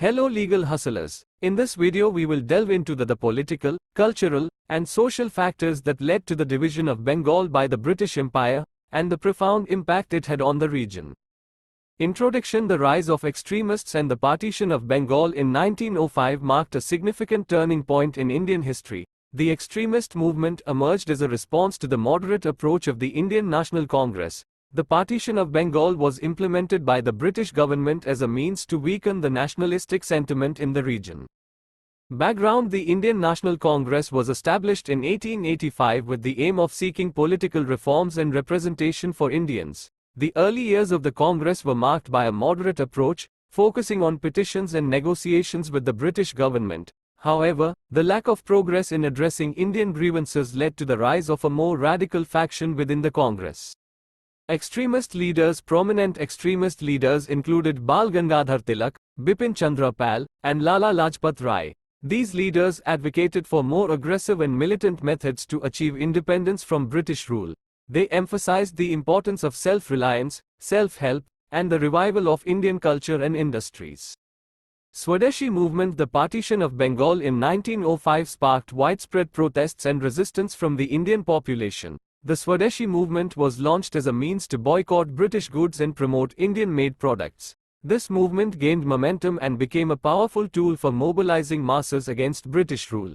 Hello legal hustlers. In this video we will delve into the political, cultural, and social factors that led to the division of Bengal by the British Empire, and the profound impact it had on the region. Introduction. The rise of extremists and the partition of Bengal in 1905 marked a significant turning point in Indian history. The extremist movement emerged as a response to the moderate approach of the Indian National Congress. The partition of Bengal was implemented by the British government as a means to weaken the nationalistic sentiment in the region. Background. The Indian National Congress was established in 1885 with the aim of seeking political reforms and representation for Indians. The early years of the Congress were marked by a moderate approach, focusing on petitions and negotiations with the British government. However, the lack of progress in addressing Indian grievances led to the rise of a more radical faction within the Congress. Extremist leaders. Prominent extremist leaders included Bal Gangadhar Tilak, Bipin Chandra Pal, and Lala Lajpat Rai. These leaders advocated for more aggressive and militant methods to achieve independence from British rule. They emphasized the importance of self-reliance, self-help, and the revival of Indian culture and industries. Swadeshi Movement. The partition of Bengal in 1905 sparked widespread protests and resistance from the Indian population. The Swadeshi movement was launched as a means to boycott British goods and promote Indian-made products. This movement gained momentum and became a powerful tool for mobilizing masses against British rule.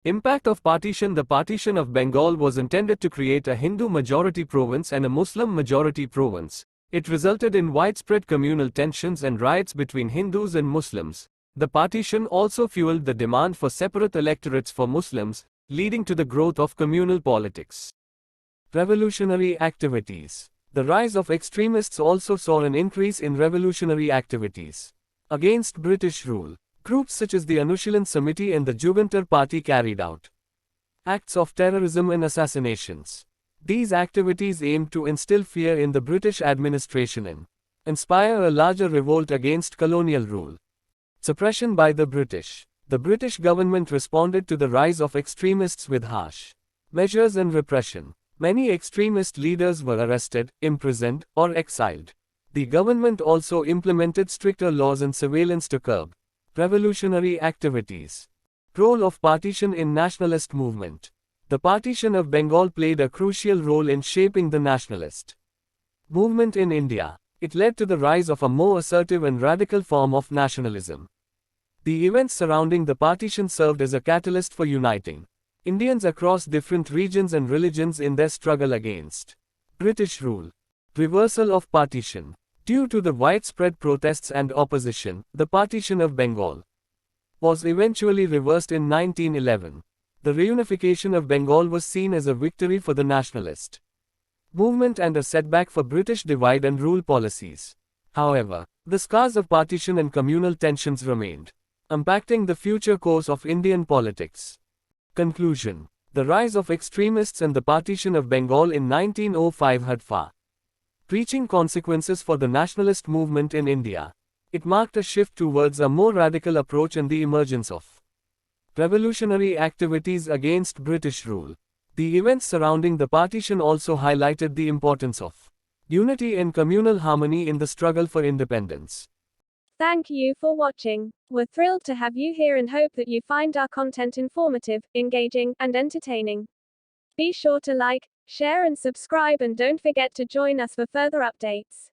Impact of partition. The partition of Bengal was intended to create a Hindu-majority province and a Muslim-majority province. It resulted in widespread communal tensions and riots between Hindus and Muslims. The partition also fueled the demand for separate electorates for Muslims, leading to the growth of communal politics. Revolutionary activities. The rise of extremists also saw an increase in revolutionary activities against British rule. Groups such as the Anushilan Samiti and the Jugantar Party carried out acts of terrorism and assassinations. These activities aimed to instill fear in the British administration and inspire a larger revolt against colonial rule. Suppression by the British. The British government responded to the rise of extremists with harsh measures and repression. Many extremist leaders were arrested, imprisoned, or exiled. The government also implemented stricter laws and surveillance to curb revolutionary activities. Role of partition in nationalist movement. The partition of Bengal played a crucial role in shaping the nationalist movement in India. It led to the rise of a more assertive and radical form of nationalism. The events surrounding the partition served as a catalyst for uniting Indians across different regions and religions in their struggle against British rule. Reversal of partition. Due to the widespread protests and opposition, the partition of Bengal was eventually reversed in 1911. The reunification of Bengal was seen as a victory for the nationalist movement and a setback for British divide and rule policies. However, the scars of partition and communal tensions remained, impacting the future course of Indian politics. Conclusion. The rise of extremists and the partition of Bengal in 1905 had far-reaching consequences for the nationalist movement in India. It marked a shift towards a more radical approach and the emergence of revolutionary activities against British rule. The events surrounding the partition also highlighted the importance of unity and communal harmony in the struggle for independence. Thank you for watching. We're thrilled to have you here and hope that you find our content informative, engaging, and entertaining. Be sure to like, share and subscribe, and don't forget to join us for further updates.